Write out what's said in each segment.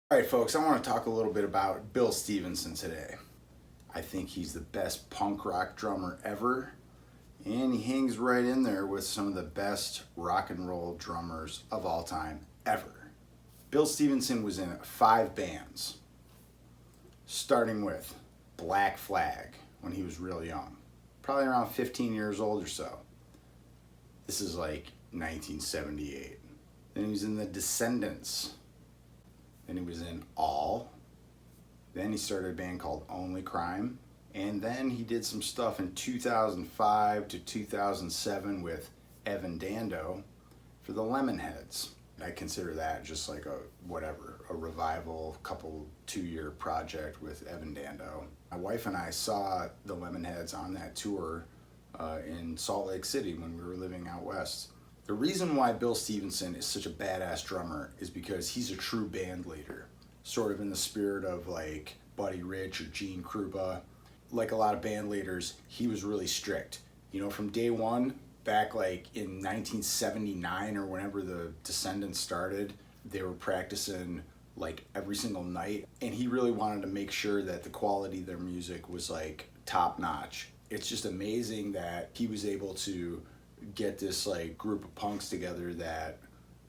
All right, folks, I want to talk a little bit about Bill Stevenson today. I think he's the best punk rock drummer ever, and he hangs right in there with some of the best rock and roll drummers of all time ever. Bill Stevenson was in 5 bands, starting with Black Flag when he was real young, probably around 15 years old or so. This is like 1978. Then he was in the Descendents. Then he was in All. Then he started a band called Only Crime. And then he did some stuff in 2005 to 2007 with Evan Dando for the Lemonheads. I consider that just like a revival, couple 2-year project with Evan Dando. My wife and I saw the Lemonheads on that tour in Salt Lake City when we were living out west. The reason why Bill Stevenson is such a badass drummer is because he's a true band leader, sort of in the spirit of like Buddy Rich or Gene Krupa. Like a lot of band leaders, he was really strict. You know, from day one, back like in 1979 or whenever the Descendents started, they were practicing like every single night, and he really wanted to make sure that the quality of their music was like top notch. It's just amazing that he was able to get this like group of punks together that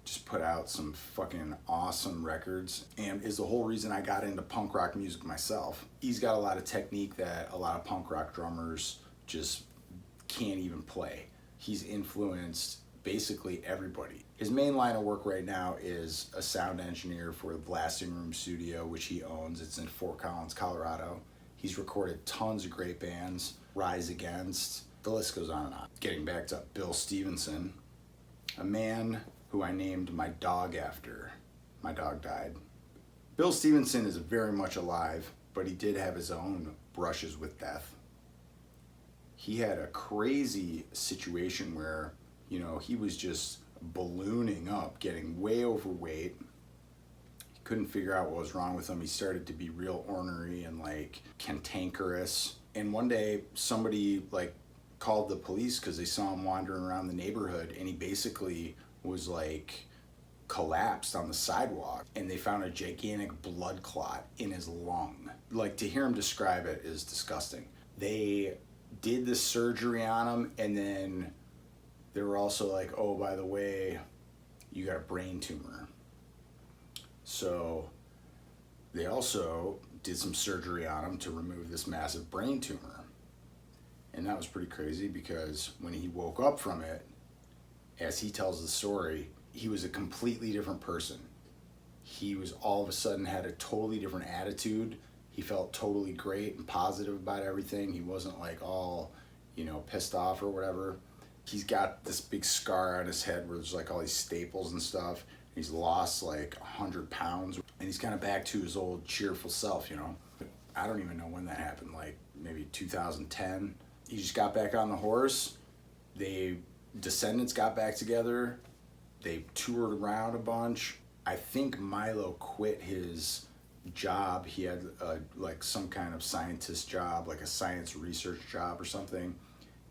just put out some fucking awesome records, and is the whole reason I got into punk rock music myself. He's got a lot of technique that a lot of punk rock drummers just can't even play. He's influenced basically everybody. His main line of work right now is a sound engineer for the Blasting Room studio, which he owns. It's in Fort Collins, Colorado. He's recorded tons of great bands, Rise Against, the list goes on and on. Getting back to Bill Stevenson, a man who I named my dog after. My dog died. Bill Stevenson is very much alive, but he did have his own brushes with death. He had a crazy situation where, you know, he was just ballooning up, getting way overweight. He couldn't figure out what was wrong with him. He started to be real ornery and like cantankerous. And one day somebody like called the police because they saw him wandering around the neighborhood, and he basically was like collapsed on the sidewalk, and they found a gigantic blood clot in his lung. Like, to hear him describe it is disgusting. They did the surgery on him, and then they were also like, oh, by the way, you got a brain tumor. So they also did some surgery on him to remove this massive brain tumor. And that was pretty crazy because when he woke up from it, as he tells the story, he was a completely different person. He was all of a sudden had a totally different attitude. He felt totally great and positive about everything. He wasn't like all, you know, pissed off or whatever. He's got this big scar on his head where there's like all these staples and stuff. He's lost like 100 pounds, and he's kind of back to his old cheerful self, you know. I don't even know when that happened, like maybe 2010. He just got back on the horse. Descendants got back together. They toured around a bunch. I think Milo quit his job. He had like some kind of scientist job, like a science research job or something.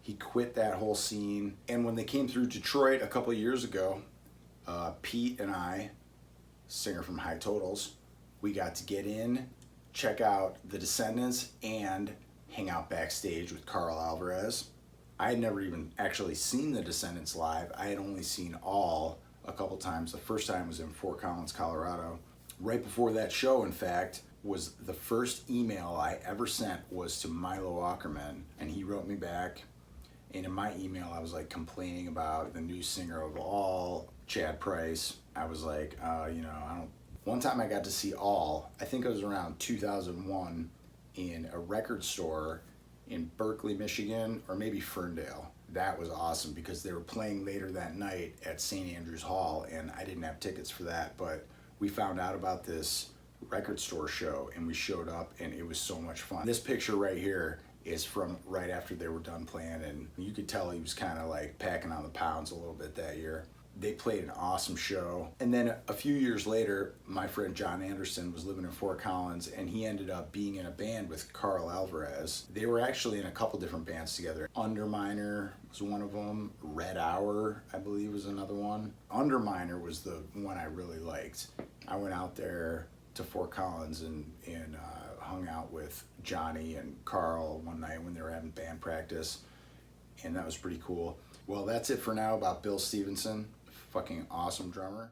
He quit that whole scene. And when they came through Detroit a couple of years ago, Pete and I, singer from High Totals, we got to get in, check out the Descendants, and hang out backstage with Carl Alvarez. I had never even actually seen the Descendants live. I had only seen All a couple times. The first time was in Fort Collins, Colorado. Right before that show, in fact, was the first email I ever sent was to Milo Ackerman, and he wrote me back. And in my email, I was like complaining about the new singer of All, Chad Price. I was like, One time I got to see All, I think it was around 2001, in a record store in Berkeley, Michigan, or maybe Ferndale. That was awesome because they were playing later that night at St. Andrews Hall, and I didn't have tickets for that, but we found out about this record store show and we showed up, and it was so much fun. This picture right here is from right after they were done playing, and you could tell he was kind of like packing on the pounds a little bit that year. They played an awesome show. And then a few years later, my friend John Anderson was living in Fort Collins, and he ended up being in a band with Carl Alvarez. They were actually in a couple different bands together. Underminer was one of them. Red Hour, I believe, was another one. Underminer was the one I really liked. I went out there to Fort Collins and hung out with Johnny and Carl one night when they were having band practice, and that was pretty cool. Well, that's it for now about Bill Stevenson, fucking awesome drummer.